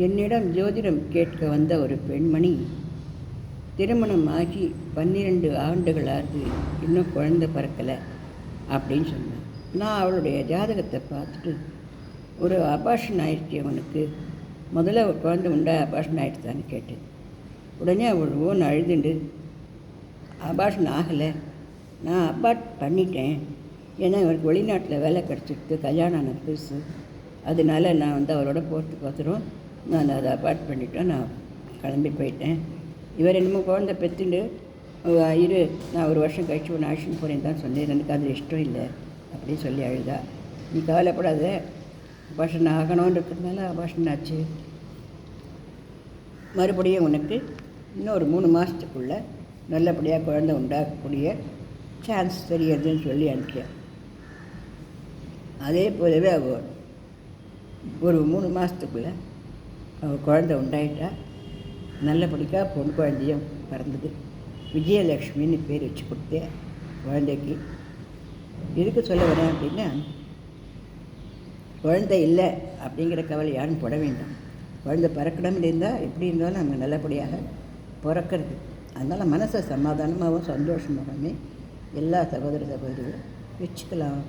என்னிடம் ஜோதிடம் கேட்க வந்த ஒரு பெண்மணி திருமணம் ஆகி 12 ஆண்டுகளாகுது, இன்னும் குழந்தை பிறக்கலை அப்படின்னு சொன்னான். நான் அவளுடைய ஜாதகத்தை பார்த்துட்டு, ஒரு அபார்ஷன் ஆயிடுச்சு அவனுக்கு, முதல்ல ஒரு குழந்தை உண்டா அபார்ஷன் ஆகிடுச்சான்னு கேட்டேன். உடனே அவள் ஓன் அழுதுண்டு, அபார்ஷன் ஆகலை, நான் அபார்ட் பண்ணிட்டேன், ஏன்னா இவருக்கு வெளிநாட்டில் வேலை கிடச்சிட்டு கல்யாணம் ஆன புதுசு, அதனால நான் அவரோட போகிறதுக்கோசரம் நான் அதை அபார்ட் பண்ணிட்டேன், நான் கிளம்பி போயிட்டேன். இவர் என்னமோ குழந்தை பெற்றுண்டு இரு, நான் ஒரு வருஷம் கழிச்சு ஒன்று ஆக்ஷன் போகிறேன்னு தான் சொன்னேன், எனக்கு அதில் இஷ்டம் இல்லை அப்படின்னு சொல்லி அழுதா. நீ கவலைப்படாத, அபார்ஷன் ஆகணும்னு இருக்கிறதுனால அபார்ஷன் ஆச்சு, மறுபடியும் உனக்கு இன்னும் ஒரு 3 மாதத்துக்குள்ளே நல்லபடியாக குழந்தை உண்டாக்கக்கூடிய சான்ஸ் தெரியுதுன்னு சொல்லி அனுப்பிச்சேன். அதே போலவே அவள் ஒரு 3 மாதத்துக்குள்ளே அவள் குழந்தை உண்டாயிட்டா, நல்லபடியாக பொண்ணு குழந்தையும் பிறந்தது. விஜயலக்ஷ்மின்னு பேர் வச்சு கொடுத்தேன் குழந்தைக்கு. எதுக்கு சொல்ல வரேன் அப்படின்னா, குழந்தை இல்லை அப்படிங்கிற கவலை யாரும் போட வேண்டாம். குழந்தை பிறக்கணும்னு இருந்தால் எப்படி இருந்தாலும் நம்ம நல்லபடியாக பிறக்கிறது. அதனால் மனசை சமாதானமாகவும் சந்தோஷமாகவுமே எல்லா சகோதர சகோதரிகளும் வச்சுக்கலாம்.